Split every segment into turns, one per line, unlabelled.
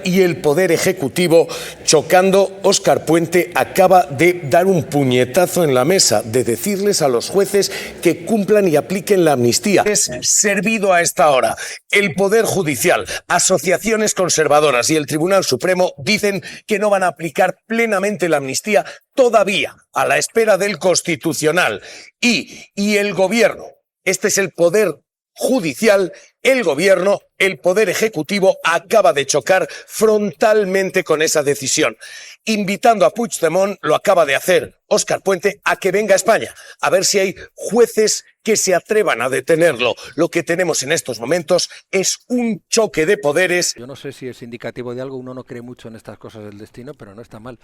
y el Poder Ejecutivo chocando. Óscar Puente acaba de dar un puñetazo en la mesa, de decirles a los jueces que cumplan y apliquen la amnistía. Es servido a esta hora. El Poder Judicial, asociaciones conservadoras y el Tribunal Supremo dicen que no van a aplicar plenamente la amnistía todavía, a la espera del Constitucional. Y el Gobierno, este es el Poder Judicial, el Gobierno, el Poder Ejecutivo acaba de chocar frontalmente con esa decisión, invitando a Puigdemont, lo acaba de hacer Óscar Puente, a que venga a España, a ver si hay jueces que se atrevan a detenerlo. Lo que tenemos en estos momentos es un choque de poderes.
Yo no sé si es indicativo de algo, uno no cree mucho en estas cosas del destino, pero no está mal.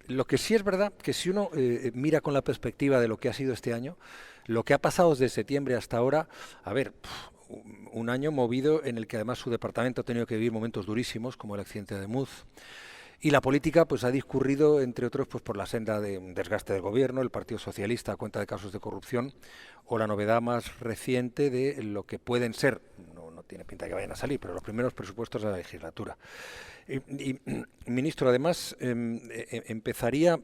Lo que sí es verdad, que si uno mira con la perspectiva de lo que ha sido este año, lo que ha pasado desde septiembre hasta ahora, a ver, un año movido en el que además su departamento ha tenido que vivir momentos durísimos, como el accidente de Muz, y la política pues ha discurrido, entre otros, pues por la senda de un desgaste del gobierno, el Partido Socialista a cuenta de casos de corrupción, o la novedad más reciente de lo que pueden ser, no tiene pinta de que vayan a salir, pero los primeros presupuestos de la legislatura. Ministro, además, empezaría...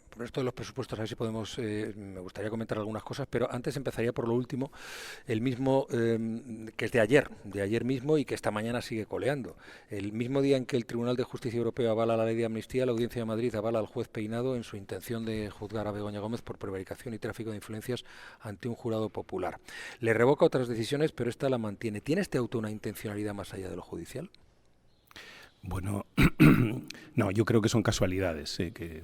Por esto de los presupuestos, a ver si podemos, me gustaría comentar algunas cosas, pero antes empezaría por lo último, el mismo que es de ayer mismo y que esta mañana sigue coleando. El mismo día en que el Tribunal de Justicia Europeo avala la ley de amnistía, la Audiencia de Madrid avala al juez Peinado en su intención de juzgar a Begoña Gómez por prevaricación y tráfico de influencias ante un jurado popular. Le revoca otras decisiones, pero esta la mantiene. ¿Tiene este auto una intencionalidad más allá de lo judicial?
Bueno, no, yo creo que son casualidades, que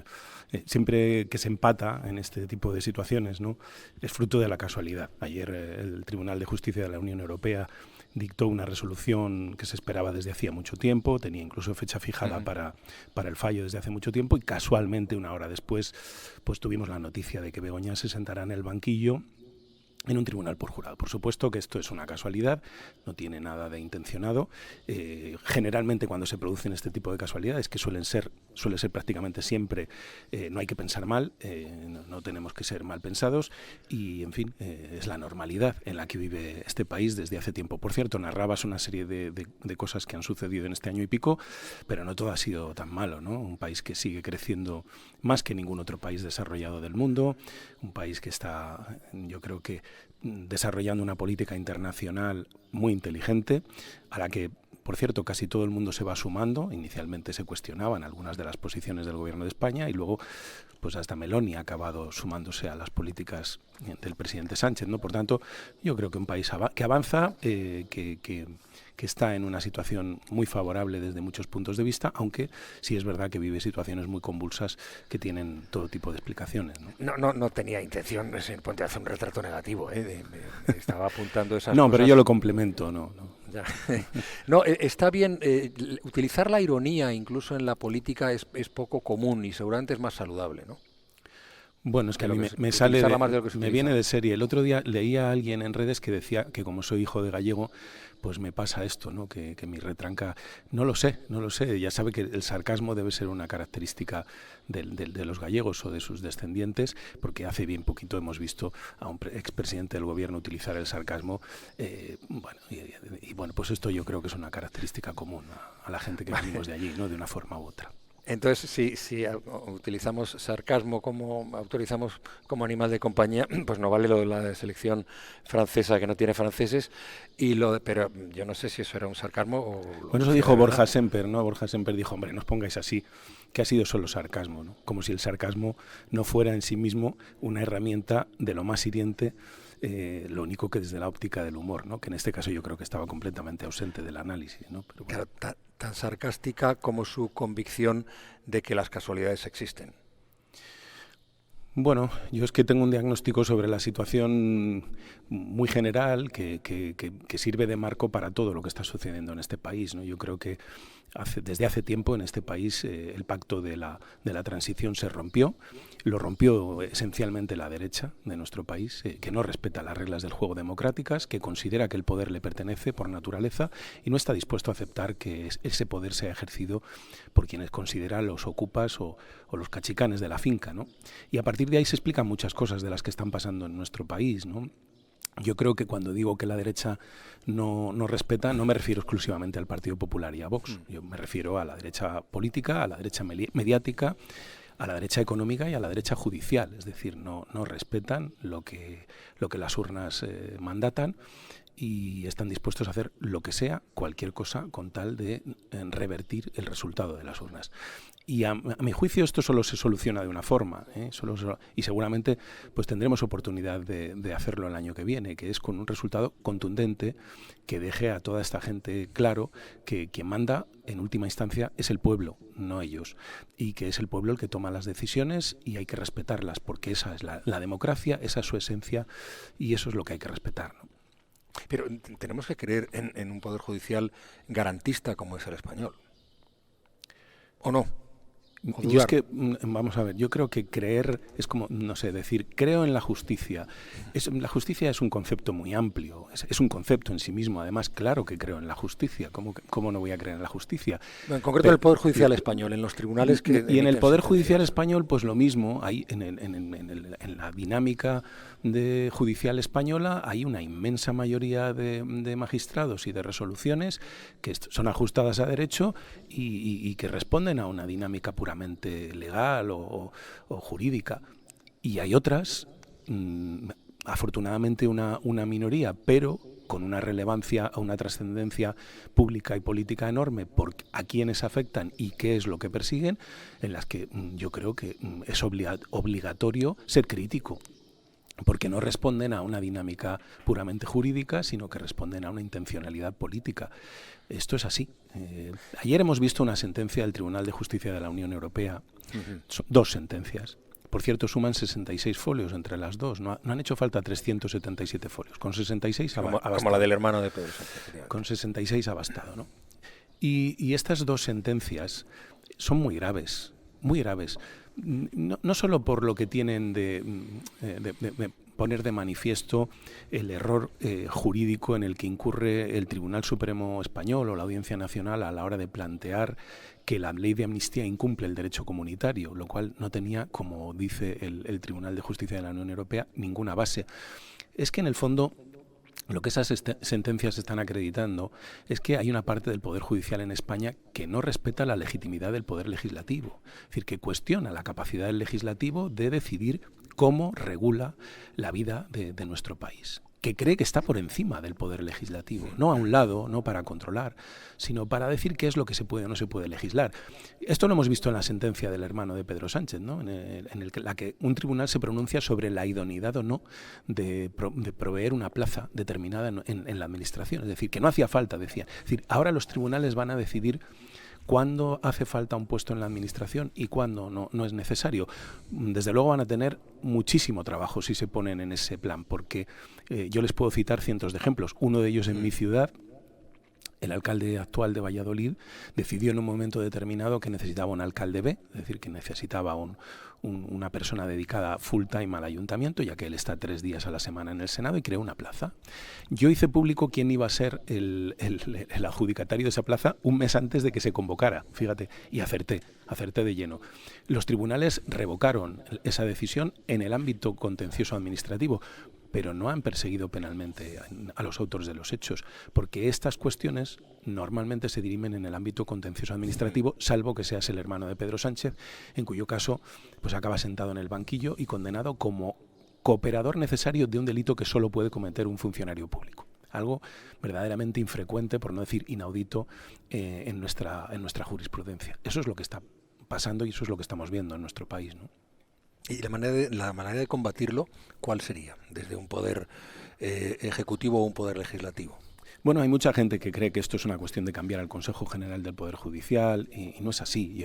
siempre que se empata en este tipo de situaciones, ¿no?, es fruto de la casualidad. Ayer el Tribunal de Justicia de la Unión Europea dictó una resolución que se esperaba desde hacía mucho tiempo, tenía incluso fecha fijada para el fallo desde hace mucho tiempo, y casualmente una hora después pues tuvimos la noticia de que Begoña se sentará en el banquillo en un tribunal por jurado. Por supuesto que esto es una casualidad, no tiene nada de intencionado. Generalmente cuando se producen este tipo de casualidades, que suele ser prácticamente siempre, no hay que pensar mal, no tenemos que ser mal pensados, y en fin, es la normalidad en la que vive este país desde hace tiempo. Por cierto, narrabas una serie de cosas que han sucedido en este año y pico, pero no todo ha sido tan malo, ¿no? Un país que sigue creciendo más que ningún otro país desarrollado del mundo, un país que está, yo creo que, desarrollando una política internacional muy inteligente, a la que, por cierto, casi todo el mundo se va sumando. Inicialmente se cuestionaban algunas de las posiciones del Gobierno de España y luego pues hasta Meloni ha acabado sumándose a las políticas del presidente Sánchez, ¿no? Por tanto, yo creo que un país que avanza, que está en una situación muy favorable desde muchos puntos de vista, aunque sí es verdad que vive situaciones muy convulsas que tienen todo tipo de explicaciones, ¿no?
No tenía intención, señor Puente, de hacer un retrato negativo, estaba apuntando esas
No,
cosas.
pero yo lo complemento, no.
Ya. No, está bien, utilizar la ironía incluso en la política es poco común y seguramente es más saludable, ¿no?
Bueno, es que a mí me viene de serie. El otro día leía a alguien en redes que decía que como soy hijo de gallego, pues me pasa esto, ¿no? Que mi retranca, no lo sé. Ya sabe que el sarcasmo debe ser una característica de los gallegos o de sus descendientes, porque hace bien poquito hemos visto a un expresidente del gobierno utilizar el sarcasmo. Bueno, pues esto yo creo que es una característica común a la gente que venimos de allí, ¿no? De una forma u otra.
Entonces, si utilizamos sarcasmo autorizamos como animal de compañía, pues no vale lo de la selección francesa que no tiene franceses, pero yo no sé si eso era un sarcasmo o...
Bueno, eso dijo Borja Semper, ¿no? Borja Semper dijo, hombre, no os pongáis así, que ha sido solo sarcasmo, ¿no? Como si el sarcasmo no fuera en sí mismo una herramienta de lo más hiriente, lo único que desde la óptica del humor, ¿no? Que en este caso yo creo que estaba completamente ausente del análisis, ¿no? Pero bueno.
Claro, tan sarcástica como su convicción de que las casualidades existen.
Bueno, yo es que tengo un diagnóstico sobre la situación muy general que sirve de marco para todo lo que está sucediendo en este país, ¿no? Yo creo que desde hace tiempo en este país el pacto de la transición se rompió. Lo rompió esencialmente la derecha de nuestro país, que no respeta las reglas del juego democráticas, que considera que el poder le pertenece por naturaleza y no está dispuesto a aceptar que ese poder sea ejercido por quienes considera los ocupas o los cachicanes de la finca, ¿no? Y a partir de ahí se explican muchas cosas de las que están pasando en nuestro país, ¿no? Yo creo que cuando digo que la derecha no respeta, no me refiero exclusivamente al Partido Popular y a Vox. Yo me refiero a la derecha política, a la derecha mediática, a la derecha económica y a la derecha judicial. Es decir, no respetan lo que las urnas mandatan y están dispuestos a hacer lo que sea, cualquier cosa, con tal de revertir el resultado de las urnas. Y a mi juicio esto solo se soluciona de una forma, y seguramente pues tendremos oportunidad de hacerlo el año que viene, que es con un resultado contundente que deje a toda esta gente claro que quien manda en última instancia es el pueblo, no ellos, y que es el pueblo el que toma las decisiones y hay que respetarlas, porque esa es la democracia, esa es su esencia y eso es lo que hay que respetar, ¿no?
Pero tenemos que creer en un poder judicial garantista como es el español, ¿o no?
Yo es que, vamos a ver, yo creo que creer es como, no sé, decir, creo en la justicia. La justicia es un concepto muy amplio, es un concepto en sí mismo. Además, claro que creo en la justicia. ¿Cómo no voy a creer en la justicia?
No, en concreto, el Poder Judicial español, en los tribunales que...
Y en el Poder Judicial español, pues lo mismo. Hay en la dinámica judicial española hay una inmensa mayoría de magistrados y de resoluciones que son ajustadas a derecho y que responden a una dinámica puramente legal o jurídica. Y hay otras, afortunadamente una minoría, pero con una relevancia, una trascendencia pública y política enorme por a quienes afectan y qué es lo que persiguen, en las que yo creo que es obligatorio ser crítico, porque no responden a una dinámica puramente jurídica, sino que responden a una intencionalidad política. Esto es así. Ayer hemos visto una sentencia del Tribunal de Justicia de la Unión Europea, dos sentencias. Por cierto, suman 66 folios entre las dos. No han hecho falta 377 folios. Con 66 ha bastado.
Como la del hermano de Pedro Sánchez.
Con 66 ha bastado, ¿no? Y estas dos sentencias son muy graves, muy graves. No solo por lo que tienen de poner de manifiesto el error jurídico en el que incurre el Tribunal Supremo Español o la Audiencia Nacional a la hora de plantear que la ley de amnistía incumple el derecho comunitario, lo cual no tenía, como dice el Tribunal de Justicia de la Unión Europea, ninguna base. Es que en el fondo lo que esas sentencias están acreditando es que hay una parte del Poder Judicial en España que no respeta la legitimidad del Poder Legislativo. Es decir, que cuestiona la capacidad del Legislativo de decidir cómo regula la vida de nuestro país. Que cree que está por encima del Poder Legislativo, no a un lado, no para controlar, sino para decir qué es lo que se puede o no se puede legislar. Esto lo hemos visto en la sentencia del hermano de Pedro Sánchez, ¿no? en la que un tribunal se pronuncia sobre la idoneidad o no de proveer una plaza determinada en la administración. Es decir, que no hacía falta, decía. Es decir, ahora los tribunales van a decidir cuándo hace falta un puesto en la administración y cuándo no es necesario. Desde luego van a tener muchísimo trabajo si se ponen en ese plan, porque yo les puedo citar cientos de ejemplos. Uno de ellos en mi ciudad. El alcalde actual de Valladolid decidió en un momento determinado que necesitaba un alcalde B, es decir, que necesitaba una persona dedicada full time al ayuntamiento, ya que él está 3 días a la semana en el Senado, y creó una plaza. Yo hice público quién iba a ser el adjudicatario de esa plaza un mes antes de que se convocara, fíjate, y acerté de lleno. Los tribunales revocaron esa decisión en el ámbito contencioso administrativo, pero no han perseguido penalmente a los autores de los hechos, porque estas cuestiones normalmente se dirimen en el ámbito contencioso administrativo, salvo que seas el hermano de Pedro Sánchez, en cuyo caso pues acaba sentado en el banquillo y condenado como cooperador necesario de un delito que solo puede cometer un funcionario público. Algo verdaderamente infrecuente, por no decir inaudito, en nuestra jurisprudencia. Eso es lo que está pasando y eso es lo que estamos viendo en nuestro país, ¿no?
Y la manera de combatirlo, ¿cuál sería? ¿Desde un poder ejecutivo o un poder legislativo?
Bueno, hay mucha gente que cree que esto es una cuestión de cambiar al Consejo General del Poder Judicial y no es así.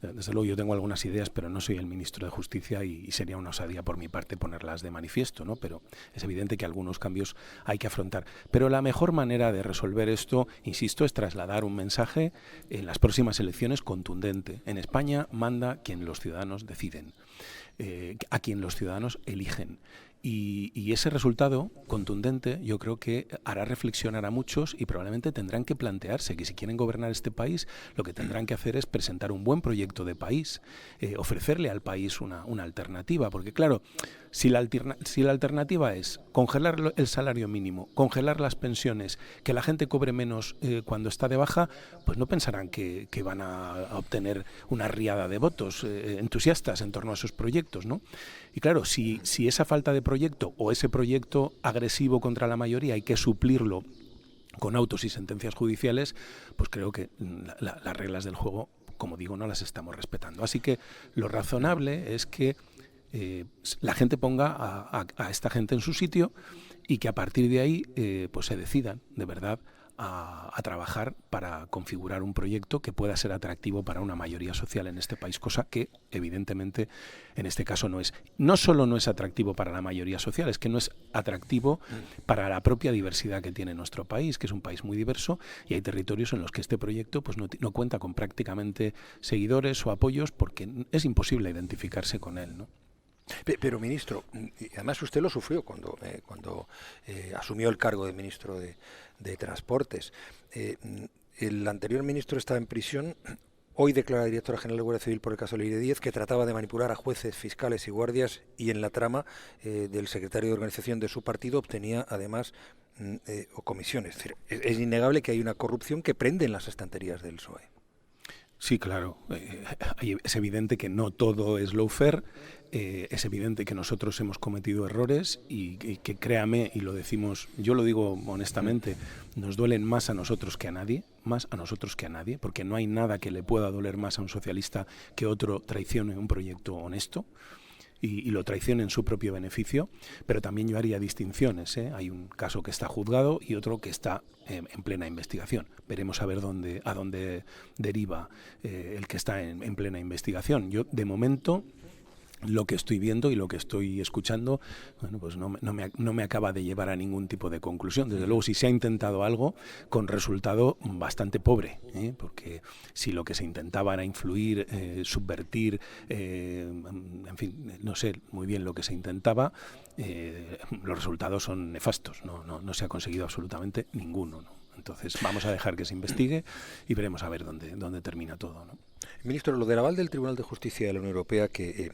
Desde luego, yo tengo algunas ideas, pero no soy el ministro de Justicia y sería una osadía por mi parte ponerlas de manifiesto, ¿no? Pero es evidente que algunos cambios hay que afrontar. Pero la mejor manera de resolver esto, insisto, es trasladar un mensaje en las próximas elecciones contundente. En España manda quien los ciudadanos deciden, a quien los ciudadanos eligen. Y ese resultado contundente yo creo que hará reflexionar a muchos y probablemente tendrán que plantearse que si quieren gobernar este país lo que tendrán que hacer es presentar un buen proyecto de país, ofrecerle al país una alternativa, porque claro, Si la alternativa es congelar el salario mínimo, congelar las pensiones, que la gente cobre menos cuando está de baja, pues no pensarán que van a obtener una riada de votos entusiastas en torno a esos proyectos, ¿no? Y claro, si esa falta de proyecto o ese proyecto agresivo contra la mayoría hay que suplirlo con autos y sentencias judiciales, pues creo que las reglas del juego, como digo, no las estamos respetando. Así que lo razonable es que la gente ponga a esta gente en su sitio y que a partir de ahí pues se decidan de verdad a trabajar para configurar un proyecto que pueda ser atractivo para una mayoría social en este país, cosa que evidentemente en este caso no es. No solo no es atractivo para la mayoría social, es que no es atractivo para la propia diversidad que tiene nuestro país, que es un país muy diverso, y hay territorios en los que este proyecto pues no cuenta con prácticamente seguidores o apoyos porque es imposible identificarse con él, ¿no?
Pero, ministro, y además usted lo sufrió cuando asumió el cargo de ministro de Transportes. El anterior ministro estaba en prisión. Hoy declara directora general de Guardia Civil por el caso Leire Díez, que trataba de manipular a jueces, fiscales y guardias, y en la trama del secretario de organización de su partido obtenía además comisiones. Es decir, es innegable que hay una corrupción que prende en las estanterías del PSOE.
Sí, claro. Es evidente que no todo es lawfare. Es evidente que nosotros hemos cometido errores y que créame, y lo decimos, yo lo digo honestamente, nos duelen más a nosotros que a nadie, porque no hay nada que le pueda doler más a un socialista que otro traicione un proyecto honesto. Y lo traiciona en su propio beneficio, pero también yo haría distinciones, ¿eh? Hay un caso que está juzgado y otro que está en plena investigación. Veremos a ver a dónde deriva el que está en plena investigación. Yo, de momento, lo que estoy viendo y lo que estoy escuchando, bueno, pues no me acaba de llevar a ningún tipo de conclusión. Desde luego, si se ha intentado algo con resultado bastante pobre, porque si lo que se intentaba era influir, subvertir, en fin, no sé muy bien lo que se intentaba, los resultados son nefastos. No se ha conseguido absolutamente ninguno, ¿no? Entonces vamos a dejar que se investigue y veremos a ver dónde termina todo, ¿no?
Ministro, lo del aval del Tribunal de Justicia de la Unión Europea, que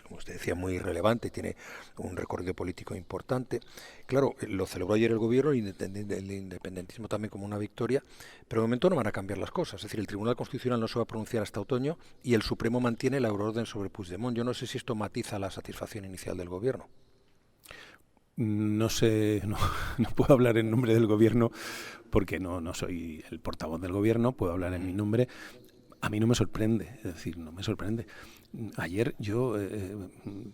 como usted decía, muy relevante, tiene un recorrido político importante. Claro, lo celebró ayer el gobierno, el independentismo también como una victoria, pero de momento no van a cambiar las cosas. Es decir, el Tribunal Constitucional no se va a pronunciar hasta otoño y el Supremo mantiene la euroorden sobre Puigdemont. Yo no sé si esto matiza la satisfacción inicial del gobierno.
No sé, no puedo hablar en nombre del gobierno porque no soy el portavoz del gobierno, puedo hablar en mi nombre. A mí no me sorprende, es decir, no me sorprende. Ayer yo,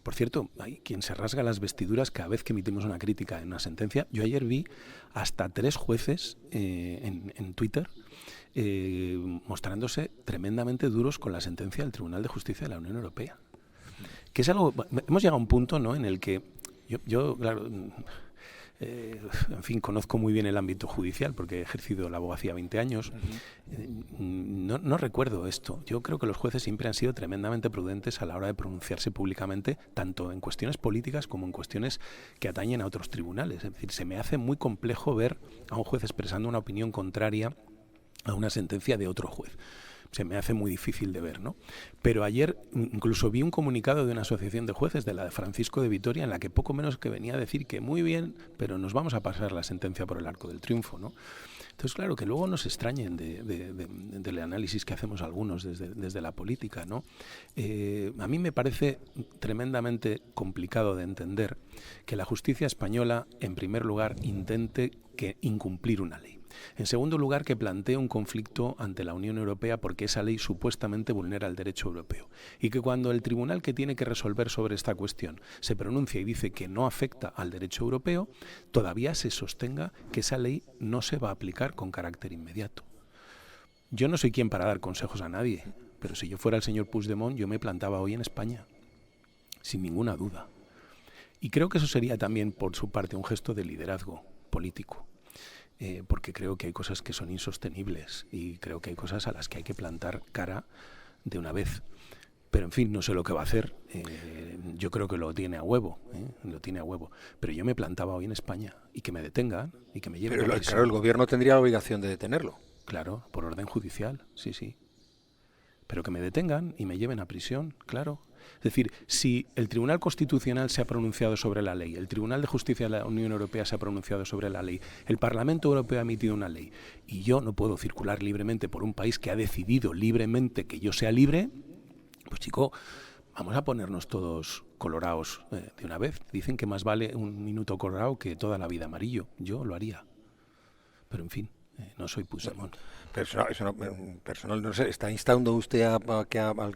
por cierto, hay quien se rasga las vestiduras cada vez que emitimos una crítica en una sentencia. Yo ayer vi hasta 3 jueces en Twitter mostrándose tremendamente duros con la sentencia del Tribunal de Justicia de la Unión Europea. Que es algo, hemos llegado a un punto, ¿no?, en el que yo claro, en fin, conozco muy bien el ámbito judicial porque he ejercido la abogacía 20 años. No recuerdo esto. Yo creo que los jueces siempre han sido tremendamente prudentes a la hora de pronunciarse públicamente, tanto en cuestiones políticas como en cuestiones que atañen a otros tribunales. Es decir, se me hace muy complejo ver a un juez expresando una opinión contraria a una sentencia de otro juez. Se me hace muy difícil de ver, ¿no? Pero ayer incluso vi un comunicado de una asociación de jueces, de la de Francisco de Vitoria, en la que poco menos que venía a decir que muy bien, pero nos vamos a pasar la sentencia por el arco del triunfo, ¿no? Entonces, claro, que luego nos extrañen del análisis que hacemos algunos desde la política, ¿no? A mí me parece tremendamente complicado de entender que la justicia española, en primer lugar, intente incumplir una ley. En segundo lugar, que plantee un conflicto ante la Unión Europea porque esa ley supuestamente vulnera el derecho europeo. Y que cuando el tribunal que tiene que resolver sobre esta cuestión se pronuncia y dice que no afecta al derecho europeo, todavía se sostenga que esa ley no se va a aplicar con carácter inmediato. Yo no soy quien para dar consejos a nadie, pero si yo fuera el señor Puigdemont, yo me plantaba hoy en España, sin ninguna duda. Y creo que eso sería también, por su parte, un gesto de liderazgo político. Porque creo que hay cosas que son insostenibles y creo que hay cosas a las que hay que plantar cara de una vez. Pero en fin, no sé lo que va a hacer. Yo creo que lo tiene a huevo, Pero yo me plantaba hoy en España y que me detengan y que me lleven a prisión.
Claro, el gobierno tendría la obligación de detenerlo.
Claro, por orden judicial, sí. Pero que me detengan y me lleven a prisión, claro. Es decir, si el Tribunal Constitucional se ha pronunciado sobre la ley, el Tribunal de Justicia de la Unión Europea se ha pronunciado sobre la ley, el Parlamento Europeo ha emitido una ley, y yo no puedo circular libremente por un país que ha decidido libremente que yo sea libre, pues chico, vamos a ponernos todos colorados de una vez. Dicen que más vale un minuto colorado que toda la vida amarillo. Yo lo haría. Pero en fin, no soy Puigdemont.
Personal, no sé, ¿está instando usted al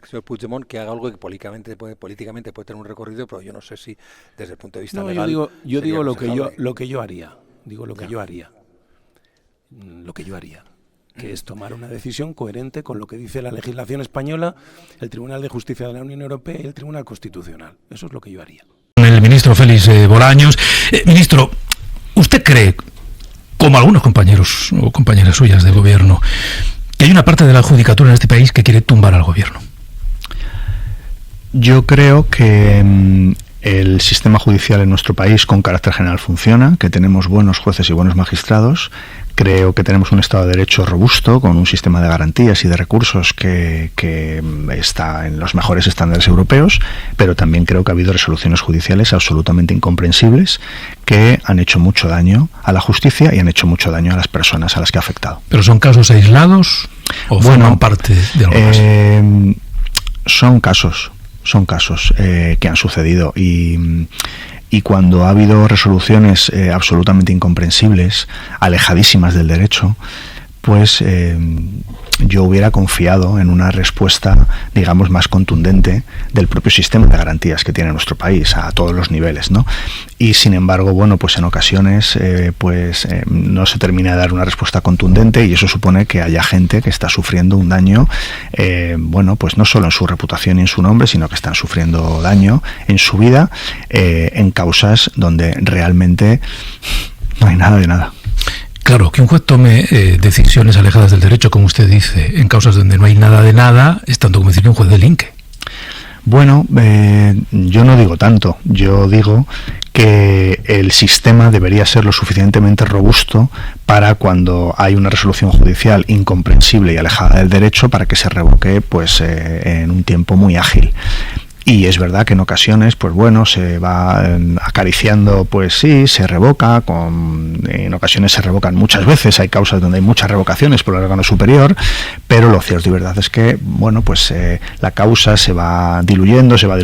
señor Puigdemont que haga algo que políticamente puede tener un recorrido, pero yo no sé si desde el punto de vista legal...
Yo digo lo que yo haría. Digo lo que yo haría. Lo que yo haría. Que es tomar una decisión coherente con lo que dice la legislación española, el Tribunal de Justicia de la Unión Europea y el Tribunal Constitucional. Eso es lo que yo haría.
El ministro Félix Bolaños. Ministro, ¿usted cree, como algunos compañeros o compañeras suyas de gobierno, que hay una parte de la judicatura en este país que quiere tumbar al gobierno?
Yo creo que el sistema judicial en nuestro país con carácter general funciona, que tenemos buenos jueces y buenos magistrados. Creo que tenemos un Estado de Derecho robusto, con un sistema de garantías y de recursos que está en los mejores estándares europeos, pero también creo que ha habido resoluciones judiciales absolutamente incomprensibles que han hecho mucho daño a la justicia y han hecho mucho daño a las personas a las que ha afectado.
¿Pero son casos aislados o forman parte de algo más?
Son casos que han sucedido y cuando ha habido resoluciones absolutamente incomprensibles, alejadísimas del derecho, pues yo hubiera confiado en una respuesta, digamos, más contundente del propio sistema de garantías que tiene nuestro país a todos los niveles, ¿no? Y sin embargo, bueno, pues en ocasiones no se termina de dar una respuesta contundente y eso supone que haya gente que está sufriendo un daño, bueno, pues no solo en su reputación y en su nombre, sino que están sufriendo daño en su vida en causas donde realmente no hay nada de nada.
Claro, que un juez tome decisiones alejadas del derecho, como usted dice, en causas donde no hay nada de nada, es tanto como decir que un juez delinque.
Bueno, yo no digo tanto. Yo digo que el sistema debería ser lo suficientemente robusto para cuando hay una resolución judicial incomprensible y alejada del derecho para que se revoque pues en un tiempo muy ágil. Y es verdad que en ocasiones, pues bueno, se va acariciando, pues sí, se revoca, en ocasiones se revocan muchas veces, hay causas donde hay muchas revocaciones por el órgano superior, pero lo cierto y verdad es que, bueno, pues la causa se va diluyendo, se va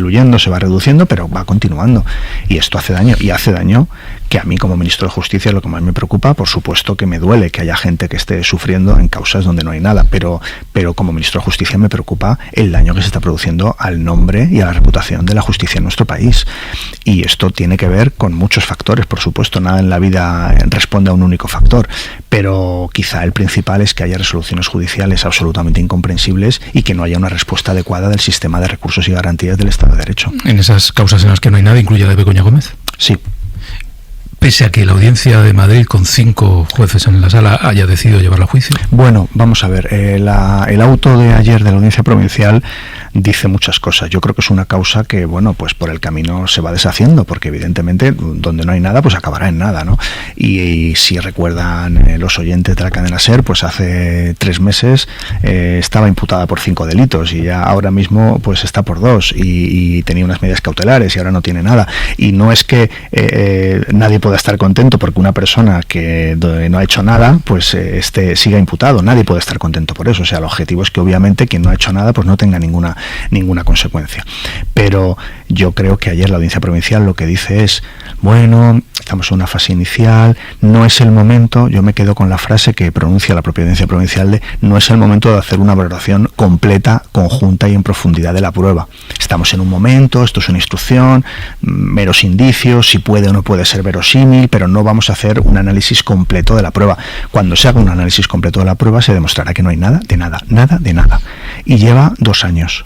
reduciendo, pero va continuando. Y esto hace daño, y hace daño que a mí como ministro de Justicia es lo que más me preocupa. Por supuesto que me duele que haya gente que esté sufriendo en causas donde no hay nada, pero como ministro de Justicia me preocupa el daño que se está produciendo al nombre y a la reputación de la justicia en nuestro país. Y esto tiene que ver con muchos factores, por supuesto, nada en la vida responde a un único factor, pero quizá el principal es que haya resoluciones judiciales absolutamente incomprensibles y que no haya una respuesta adecuada del sistema de recursos y garantías del Estado de Derecho.
¿En esas causas en las que no hay nada incluye la de Begoña Gómez?
Sí.
Pese a que la Audiencia de Madrid, con 5 jueces en la sala, haya decidido llevarla a juicio.
Bueno, vamos a ver, el auto de ayer de la Audiencia Provincial dice muchas cosas. Yo creo que es una causa que, bueno, pues por el camino se va deshaciendo, porque evidentemente donde no hay nada, pues acabará en nada, ¿no? Y si recuerdan los oyentes de la cadena SER, pues hace 3 meses estaba imputada por 5 delitos y ya ahora mismo pues está por 2 y tenía unas medidas cautelares y ahora no tiene nada. Y no es que nadie pueda estar contento porque una persona que no ha hecho nada pues siga imputado. Nadie puede estar contento por eso. O sea, el objetivo es que obviamente quien no ha hecho nada pues no tenga ninguna consecuencia. Pero yo creo que ayer la Audiencia Provincial lo que dice es, bueno, estamos en una fase inicial, no es el momento, yo me quedo con la frase que pronuncia la propia Audiencia Provincial de no es el momento de hacer una valoración completa, conjunta y en profundidad de la prueba. Estamos en un momento, esto es una instrucción, meros indicios, si puede o no puede ser verosímil, pero no vamos a hacer un análisis completo de la prueba. Cuando se haga un análisis completo de la prueba se demostrará que no hay nada de nada. Y lleva 2 años.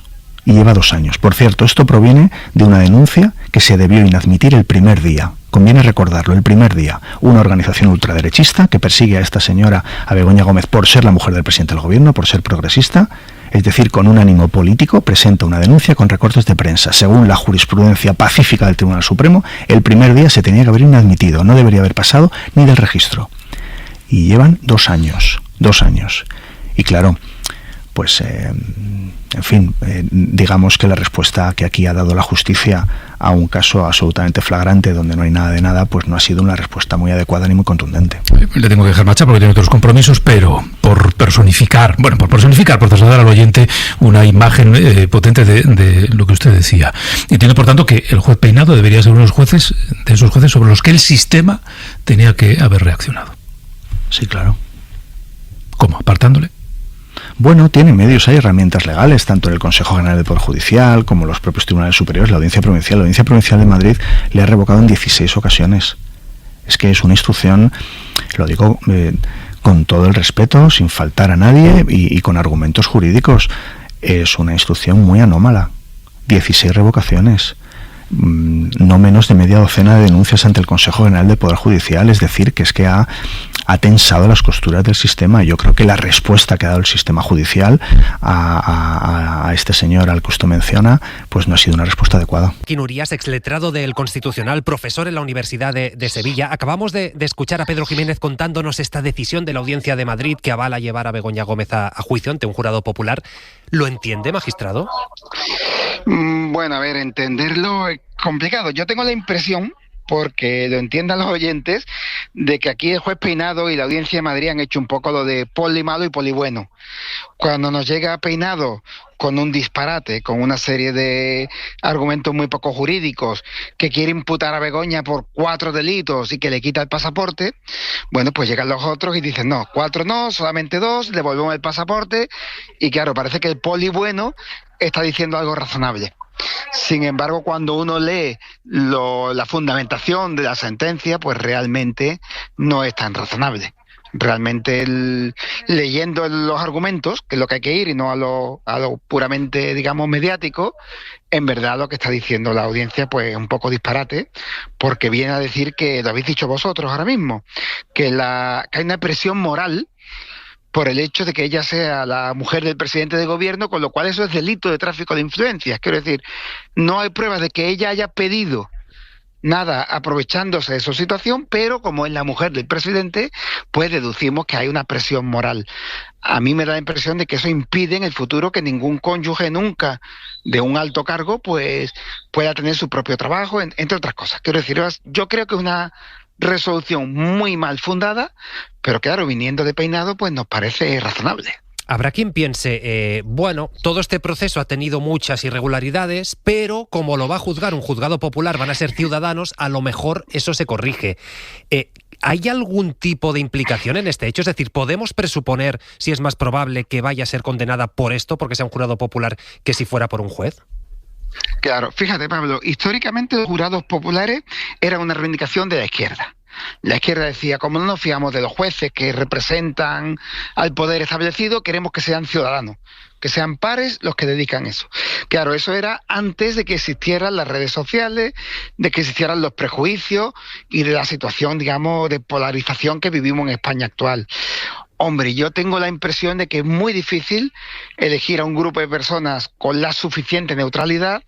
Por cierto, esto proviene de una denuncia que se debió inadmitir el primer día. Conviene recordarlo, el primer día. Una organización ultraderechista que persigue a esta señora, a Begoña Gómez, por ser la mujer del presidente del gobierno, por ser progresista, es decir, con un ánimo político, presenta una denuncia con recortes de prensa. Según la jurisprudencia pacífica del Tribunal Supremo, el primer día se tenía que haber inadmitido, no debería haber pasado ni del registro. Y llevan 2 años. Y claro, pues en fin, digamos que la respuesta que aquí ha dado la justicia a un caso absolutamente flagrante donde no hay nada de nada, pues no ha sido una respuesta muy adecuada ni muy contundente.
Le tengo que dejar marchar porque tiene otros compromisos, pero por personificar, por trasladar al oyente una imagen potente de lo que usted decía. Entiendo, por tanto, que el juez Peinado debería ser uno de esos jueces sobre los que el sistema tenía que haber reaccionado.
Sí, claro.
¿Cómo? ¿Apartándole?
Bueno, tiene medios, hay herramientas legales, tanto en el Consejo General del Poder Judicial como los propios tribunales superiores, la Audiencia Provincial. La Audiencia Provincial de Madrid le ha revocado en 16 ocasiones. Es que es una instrucción, lo digo con todo el respeto, sin faltar a nadie y con argumentos jurídicos. Es una instrucción muy anómala. 16 revocaciones. No menos de media docena de denuncias ante el Consejo General del Poder Judicial, es decir, que es que ha tensado las costuras del sistema. Yo creo que la respuesta que ha dado el sistema judicial a este señor al que usted menciona, pues no ha sido una respuesta adecuada.
Urías, exletrado del Constitucional, profesor en la Universidad de Sevilla. Acabamos de escuchar a Pedro Jiménez contándonos esta decisión de la Audiencia de Madrid que avala llevar a Begoña Gómez a juicio ante un jurado popular. ¿Lo entiende, magistrado?
Bueno, a ver, entenderlo es complicado. Yo tengo la impresión, porque lo entiendan los oyentes, de que aquí el juez Peinado y la Audiencia de Madrid han hecho un poco lo de poli malo y poli bueno. Cuando nos llega Peinado con un disparate, con una serie de argumentos muy poco jurídicos, que quiere imputar a Begoña por 4 delitos y que le quita el pasaporte, bueno, pues llegan los otros y dicen, no, 4 no, solamente 2, le volvemos el pasaporte, y claro, parece que el poli bueno está diciendo algo razonable. Sin embargo, cuando uno lee la fundamentación de la sentencia, pues realmente no es tan razonable. Realmente leyendo los argumentos, que es lo que hay que ir y no a lo puramente, digamos, mediático, en verdad lo que está diciendo la audiencia pues es un poco disparate, porque viene a decir que, lo habéis dicho vosotros ahora mismo, que hay una presión moral por el hecho de que ella sea la mujer del presidente de gobierno, con lo cual eso es delito de tráfico de influencias. Quiero decir, no hay pruebas de que ella haya pedido nada aprovechándose de su situación, pero como es la mujer del presidente, pues deducimos que hay una presión moral. A mí me da la impresión de que eso impide en el futuro que ningún cónyuge nunca de un alto cargo pues pueda tener su propio trabajo, entre otras cosas. Quiero decir, yo creo que es una resolución muy mal fundada, pero claro, viniendo de Peinado, pues nos parece razonable.
Habrá quien piense, bueno, todo este proceso ha tenido muchas irregularidades, pero como lo va a juzgar un juzgado popular, van a ser ciudadanos, a lo mejor eso se corrige. ¿Hay algún tipo de implicación en este hecho? Es decir, ¿podemos presuponer si es más probable que vaya a ser condenada por esto, porque sea un jurado popular, que si fuera por un juez?
Claro, fíjate, Pablo, históricamente los jurados populares eran una reivindicación de la izquierda. La izquierda decía, como no nos fiamos de los jueces que representan al poder establecido, queremos que sean ciudadanos, que sean pares los que dedican eso. Claro, eso era antes de que existieran las redes sociales, de que existieran los prejuicios y de la situación, digamos, de polarización que vivimos en España actual. Hombre, yo tengo la impresión de que es muy difícil elegir a un grupo de personas con la suficiente neutralidad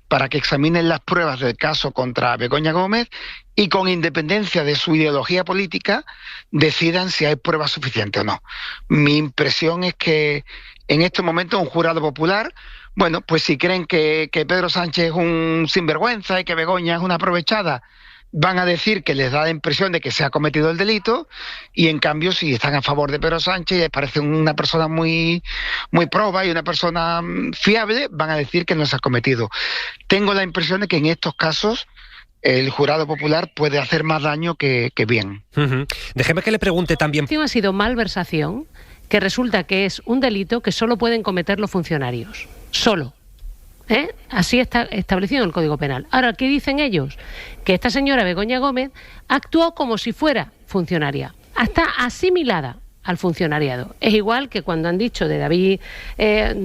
para que examinen las pruebas del caso contra Begoña Gómez y con independencia de su ideología política decidan si hay pruebas suficientes o no. Mi impresión es que en este momento un jurado popular, bueno, pues si creen que Pedro Sánchez es un sinvergüenza y que Begoña es una aprovechada, van a decir que les da la impresión de que se ha cometido el delito, y en cambio si están a favor de Pedro Sánchez y les parece una persona muy, muy proba y una persona fiable, van a decir que no se ha cometido. Tengo la impresión de que en estos casos el jurado popular puede hacer más daño que bien.
Uh-huh. Déjeme que le pregunte también.
Ha sido malversación, que resulta que es un delito que solo pueden cometer los funcionarios. Solo. Así está establecido en el Código Penal. Ahora, ¿qué dicen ellos? Que esta señora Begoña Gómez actuó como si fuera funcionaria, hasta asimilada al funcionariado. Es igual que cuando han dicho de David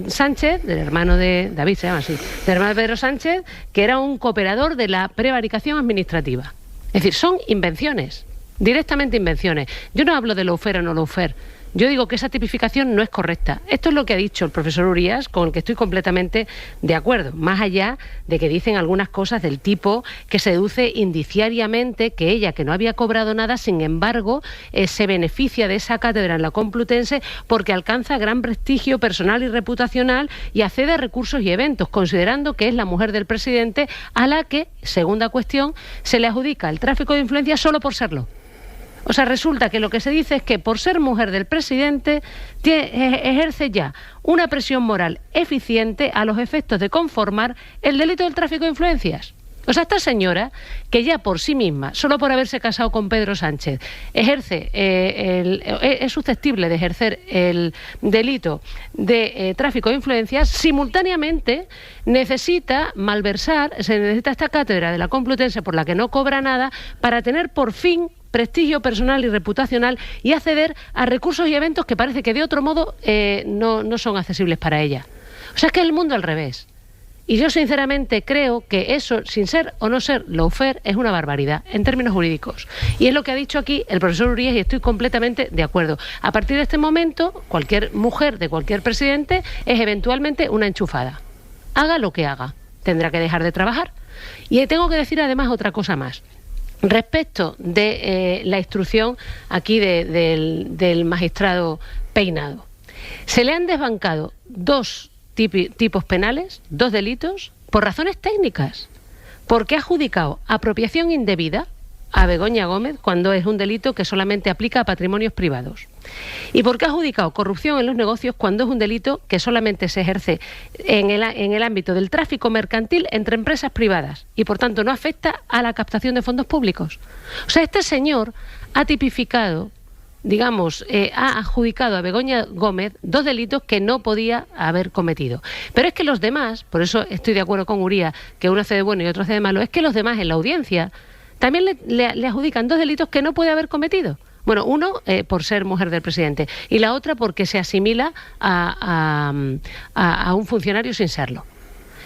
Sánchez, del hermano de David, se llama así, del hermano de Pedro Sánchez, que era un cooperador de la prevaricación administrativa. Es decir, son invenciones, directamente invenciones. Yo no hablo de lawfare o no lawfare. Yo digo que esa tipificación no es correcta. Esto es lo que ha dicho el profesor Urías, con el que estoy completamente de acuerdo, más allá de que dicen algunas cosas del tipo que se deduce indiciariamente que ella, que no había cobrado nada, sin embargo, se beneficia de esa cátedra en la Complutense porque alcanza gran prestigio personal y reputacional y accede a recursos y eventos, considerando que es la mujer del presidente a la que, segunda cuestión, se le adjudica el tráfico de influencias solo por serlo. O sea, resulta que lo que se dice es que por ser mujer del presidente ejerce ya una presión moral eficiente a los efectos de conformar el delito del tráfico de influencias. O sea, esta señora, que ya por sí misma, solo por haberse casado con Pedro Sánchez, es susceptible de ejercer el delito de tráfico de influencias, simultáneamente necesita se necesita esta cátedra de la Complutense por la que no cobra nada para tener por fin prestigio personal y reputacional y acceder a recursos y eventos que parece que de otro modo no son accesibles para ella. O sea, es que es el mundo al revés. Y yo sinceramente creo que eso, sin ser o no ser lawfare, es una barbaridad en términos jurídicos. Y es lo que ha dicho aquí el profesor Urías y estoy completamente de acuerdo. A partir de este momento, cualquier mujer de cualquier presidente es eventualmente una enchufada. Haga lo que haga, tendrá que dejar de trabajar. Y tengo que decir además otra cosa más. Respecto de la instrucción aquí del magistrado Peinado. Se le han desbancado dos tipos penales, dos delitos, por razones técnicas, porque ha adjudicado apropiación indebida a Begoña Gómez cuando es un delito que solamente aplica a patrimonios privados, y porque ha adjudicado corrupción en los negocios cuando es un delito que solamente se ejerce en el ámbito del tráfico mercantil entre empresas privadas y por tanto no afecta a la captación de fondos públicos. O sea, este señor ha tipificado, ha adjudicado a Begoña Gómez dos delitos que no podía haber cometido. Pero es que los demás, por eso estoy de acuerdo con Uría, que uno hace de bueno y otro hace de malo, es que los demás en la audiencia también le adjudican dos delitos que no puede haber cometido. Bueno, uno por ser mujer del presidente y la otra porque se asimila a un funcionario sin serlo.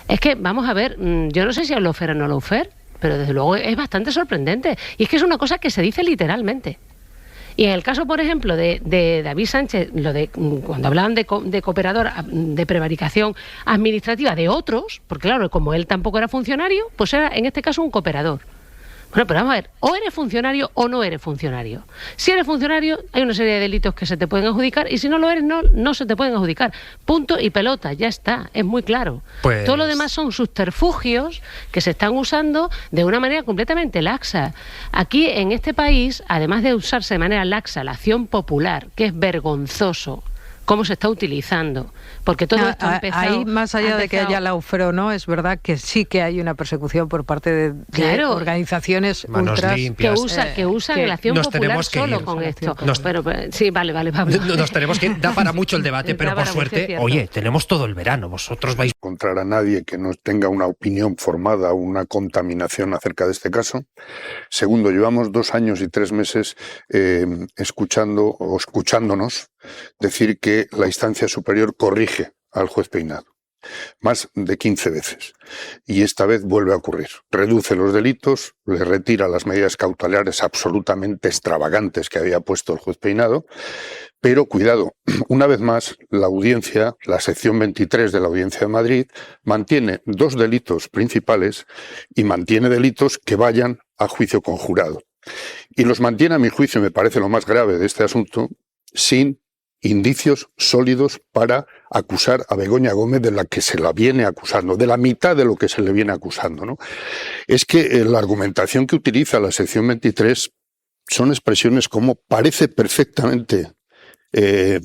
Es que, vamos a ver, yo no sé si es lawfare o no lawfare, pero desde luego es bastante sorprendente. Y es que es una cosa que se dice literalmente. Y en el caso, por ejemplo, de David Sánchez, cuando hablaban de cooperador, de prevaricación administrativa de otros, porque claro, como él tampoco era funcionario, pues era en este caso un cooperador. Bueno, pero vamos a ver, o eres funcionario o no eres funcionario. Si eres funcionario, hay una serie de delitos que se te pueden adjudicar y si no lo eres, no se te pueden adjudicar. Punto y pelota, ya está, es muy claro. Pues... Todo lo demás son subterfugios que se están usando de una manera completamente laxa. Aquí, en este país, además de usarse de manera laxa la acción popular, que es vergonzoso cómo se está utilizando, porque todo esto ha empezado...
Ahí, más allá de que haya lawfare o no, es verdad que sí que hay una persegución por parte de organizaciones ultras
que usan la acción popular solo con esto. Sí, vale, vamos.
Nos tenemos que... Da para mucho el debate, pero por suerte, oye, tenemos todo el verano, vosotros vais...
Encontrar a nadie que no tenga una opinión formada o una contaminación acerca de este caso. Segundo, llevamos 2 años y 3 meses escuchándonos decir que la instancia superior corrige al juez Peinado. Más de 15 veces. Y esta vez vuelve a ocurrir. Reduce los delitos, le retira las medidas cautelares absolutamente extravagantes que había puesto el juez Peinado. Pero cuidado, una vez más, la audiencia, la sección 23 de la Audiencia de Madrid, mantiene 2 delitos principales y mantiene delitos que vayan a juicio conjurado. Y los mantiene, a mi juicio, me parece lo más grave de este asunto, sin indicios sólidos para acusar a Begoña Gómez de la que se la viene acusando, de la mitad de lo que se le viene acusando, ¿no? Es que la argumentación que utiliza la sección 23 son expresiones como parece perfectamente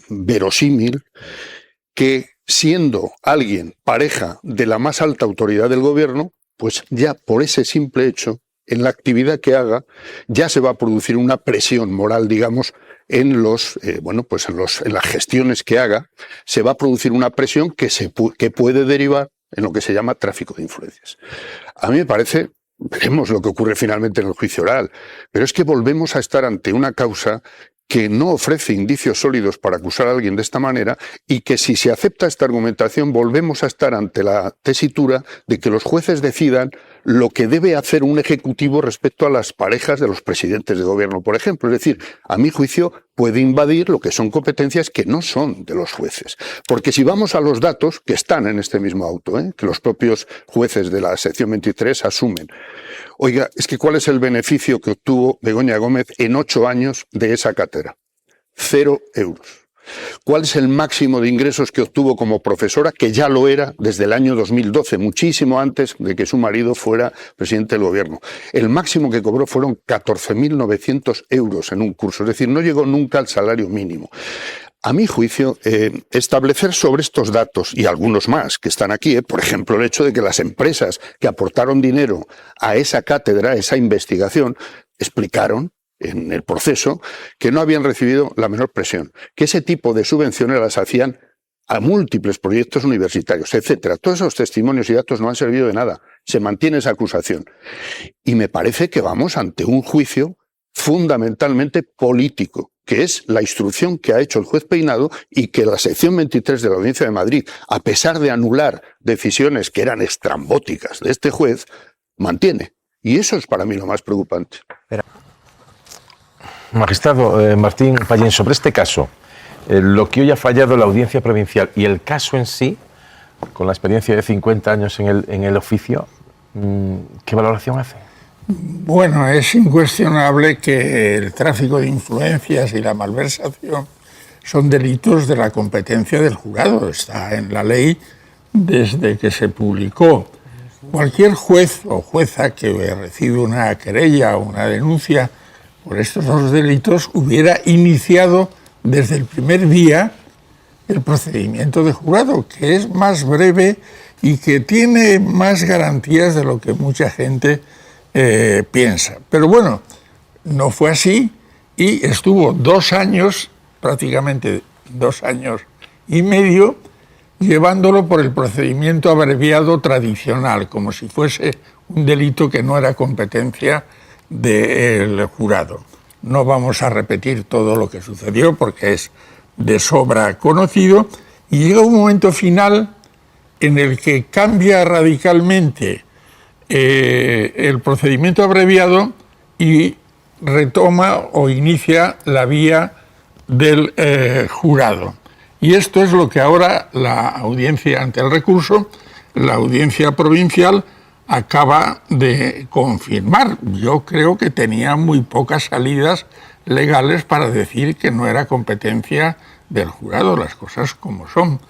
verosímil que siendo alguien pareja de la más alta autoridad del gobierno, pues ya por ese simple hecho, en la actividad que haga, ya se va a producir una presión moral, digamos, en las gestiones que haga, se va a producir una presión que puede derivar en lo que se llama tráfico de influencias. A mí me parece, veremos lo que ocurre finalmente en el juicio oral, pero es que volvemos a estar ante una causa que no ofrece indicios sólidos para acusar a alguien de esta manera y que si se acepta esta argumentación volvemos a estar ante la tesitura de que los jueces decidan lo que debe hacer un ejecutivo respecto a las parejas de los presidentes de gobierno, por ejemplo. Es decir, a mi juicio puede invadir lo que son competencias que no son de los jueces. Porque si vamos a los datos que están en este mismo auto, que los propios jueces de la sección 23 asumen. Oiga, es que ¿cuál es el beneficio que obtuvo Begoña Gómez en 8 años de esa cátedra? 0 euros. ¿Cuál es el máximo de ingresos que obtuvo como profesora, que ya lo era desde el año 2012, muchísimo antes de que su marido fuera presidente del gobierno? El máximo que cobró fueron 14.900 euros en un curso, es decir, no llegó nunca al salario mínimo. A mi juicio, establecer sobre estos datos, y algunos más que están aquí, por ejemplo, el hecho de que las empresas que aportaron dinero a esa cátedra, a esa investigación, explicaron en el proceso que no habían recibido la menor presión, que ese tipo de subvenciones las hacían a múltiples proyectos universitarios, etcétera. Todos esos testimonios y datos no han servido de nada. Se mantiene esa acusación. Y me parece que vamos ante un juicio fundamentalmente político, que es la instrucción que ha hecho el juez Peinado y que la sección 23 de la Audiencia de Madrid, a pesar de anular decisiones que eran estrambóticas de este juez, mantiene. Y eso es para mí lo más preocupante.
Magistrado Martín Pallín, sobre este caso, lo que hoy ha fallado la Audiencia Provincial y el caso en sí, con la experiencia de 50 años en el oficio, ¿qué valoración hace?
Bueno, es incuestionable que el tráfico de influencias y la malversación son delitos de la competencia del jurado. Está en la ley desde que se publicó. Cualquier juez o jueza que recibe una querella o una denuncia por estos dos delitos hubiera iniciado desde el primer día el procedimiento de jurado, que es más breve y que tiene más garantías de lo que mucha gente piensa. Pero bueno, no fue así y estuvo 2 años, prácticamente 2 años y medio, llevándolo por el procedimiento abreviado tradicional, como si fuese un delito que no era competencia del jurado. No vamos a repetir todo lo que sucedió porque es de sobra conocido y llega un momento final en el que cambia radicalmente el procedimiento abreviado y retoma o inicia la vía del jurado. Y esto es lo que ahora la audiencia ante el recurso, la Audiencia Provincial, acaba de confirmar. Yo creo que tenía muy pocas salidas legales para decir que no era competencia del jurado, las cosas como son.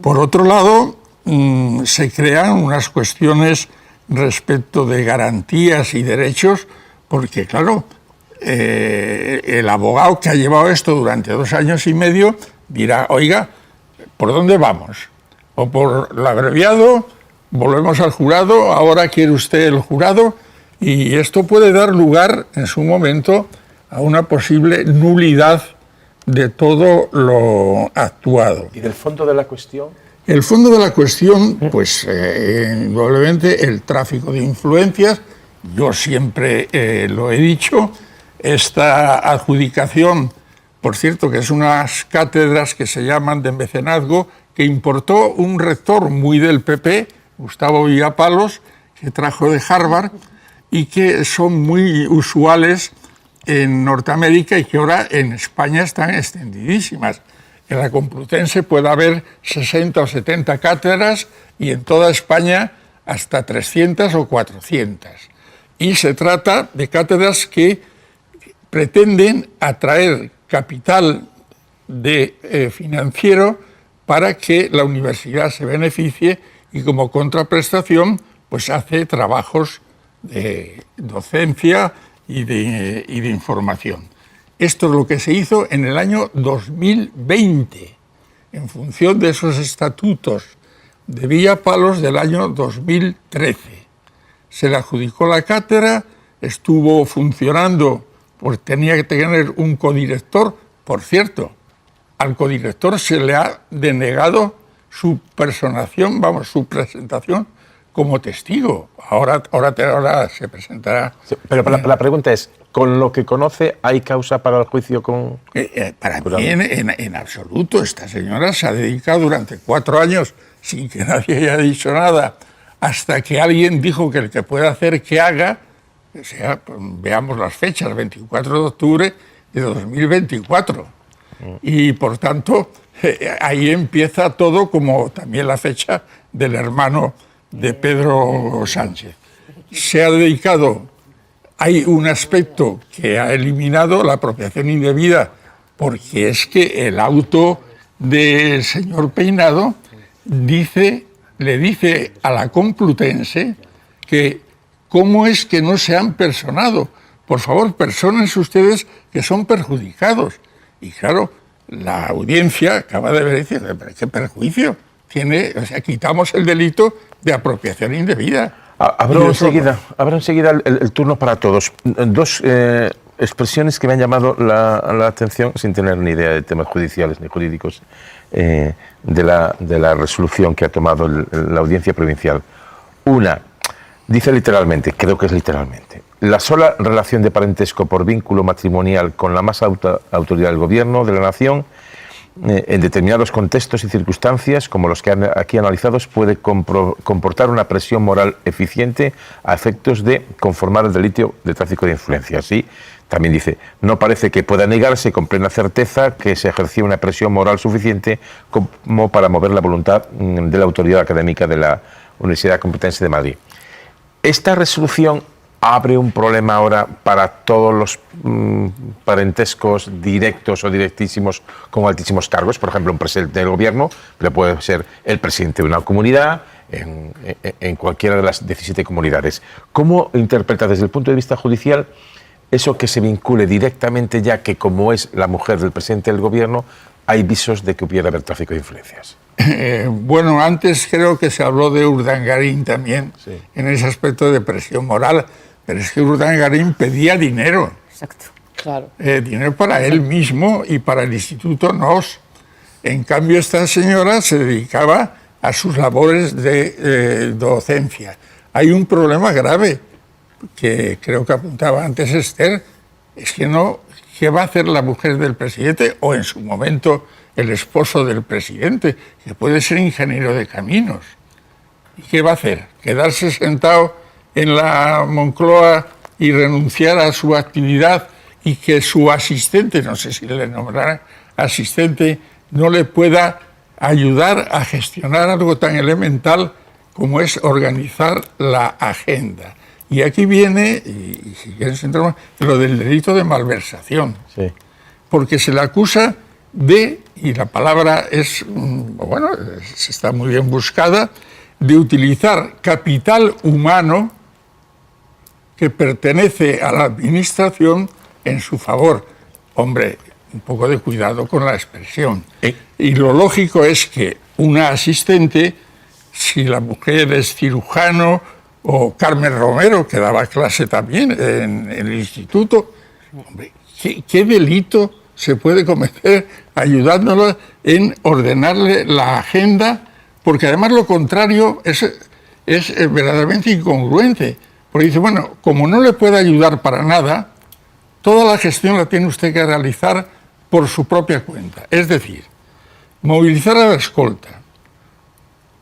Por otro lado, se crean unas cuestiones respecto de garantías y derechos, porque claro, el abogado que ha llevado esto durante 2 años y medio dirá, oiga, ¿por dónde vamos? O por el abreviado, volvemos al jurado, ahora quiere usted el jurado, y esto puede dar lugar en su momento a una posible nulidad de todo lo actuado.
¿Y del fondo de la cuestión?
El fondo de la cuestión, pues indudablemente el tráfico de influencias. Yo siempre lo he dicho, esta adjudicación, por cierto, que es unas cátedras que se llaman de mecenazgo, que importó un rector muy del PP, Gustavo Villapalos, que trajo de Harvard, y que son muy usuales en Norteamérica y que ahora en España están extendidísimas. En la Complutense puede haber 60 o 70 cátedras y en toda España hasta 300 o 400. Y se trata de cátedras que pretenden atraer capital financiero para que la universidad se beneficie y como contraprestación pues hace trabajos de docencia y de información. Esto es lo que se hizo en el año 2020, en función de esos estatutos de Villapalos del año 2013. Se le adjudicó la cátedra, estuvo funcionando, pues tenía que tener un codirector. Por cierto, al codirector se le ha denegado su personación, su presentación como testigo. Ahora se presentará.
Sí, pero la pregunta es, con lo que conoce, ¿hay causa para el juicio con...?
Para mí, en absoluto. Esta señora se ha dedicado durante 4 años, sin que nadie haya dicho nada, hasta que alguien dijo que el que puede hacer que haga, o sea, pues, veamos las fechas, 24 de octubre de 2024. Y, por tanto, ahí empieza todo, como también la fecha del hermano de Pedro Sánchez. Se ha dedicado... Hay un aspecto que ha eliminado, la apropiación indebida, porque es que el auto del señor Peinado le dice a la Complutense que cómo es que no se han personado. Por favor, persónense ustedes que son perjudicados. Y claro, la audiencia acaba de ver y dice, pero qué perjuicio tiene, o sea, quitamos el delito de apropiación indebida.
Habrá enseguida el turno para todos. Dos expresiones que me han llamado la atención, sin tener ni idea de temas judiciales ni jurídicos, de la resolución que ha tomado la Audiencia Provincial. Una, dice literalmente, creo que es literalmente, la sola relación de parentesco por vínculo matrimonial con la más alta autoridad del Gobierno de la Nación, en determinados contextos y circunstancias, como los que han aquí analizados, puede comportar una presión moral eficiente a efectos de conformar el delito de tráfico de influencias. Y también dice, no parece que pueda negarse con plena certeza que se ejercía una presión moral suficiente como para mover la voluntad de la autoridad académica de la Universidad Complutense de Madrid. Esta resolución abre un problema ahora para todos los parentescos directos o directísimos con altísimos cargos. Por ejemplo, un presidente del gobierno, pero puede ser el presidente de una comunidad, en cualquiera de las 17 comunidades. ¿Cómo interpreta desde el punto de vista judicial eso que se vincule directamente, ya que como es la mujer del presidente del gobierno, hay visos de que pudiera haber tráfico de influencias?
Bueno, antes creo que se habló de Urdangarín también, sí, en ese aspecto de presión moral. Pero es que Urdangarín pedía dinero.
Exacto, claro.
Dinero para él mismo y para el Instituto NOS. En cambio, esta señora se dedicaba a sus labores de docencia. Hay un problema grave que creo que apuntaba antes Esther, es que no, ¿qué va a hacer la mujer del presidente o en su momento el esposo del presidente, que puede ser ingeniero de caminos? ¿Y qué va a hacer? ¿Quedarse sentado en la Moncloa y renunciar a su actividad y que su asistente, no sé si le nombrarán asistente, no le pueda ayudar a gestionar algo tan elemental como es organizar la agenda? Y aquí viene, y si quieren centrarme, lo del delito de malversación.
Sí.
Porque se le acusa de, y la palabra es, bueno, está muy bien buscada, de utilizar capital humano que pertenece a la administración en su favor. Hombre, un poco de cuidado con la expresión. Y lo lógico es que una asistente, si la mujer es cirujano, o Carmen Romero, que daba clase también en el instituto, hombre, ¿qué delito se puede cometer ayudándola en ordenarle la agenda? Porque además lo contrario es verdaderamente incongruente. Porque dice, bueno, como no le puede ayudar para nada, toda la gestión la tiene usted que realizar por su propia cuenta. Es decir, movilizar a la escolta,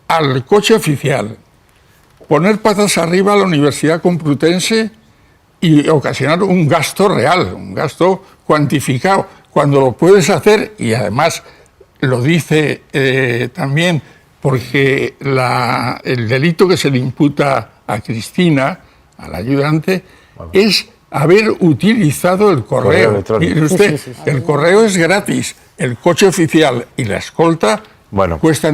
al coche oficial, poner patas arriba a la Universidad Complutense y ocasionar un gasto real, un gasto cuantificado. Cuando lo puedes hacer, y además lo dice también porque el delito que se le imputa a Cristina, al ayudante, es haber utilizado el correo. Mire usted, el correo es gratis, el coche oficial y la escolta cuestan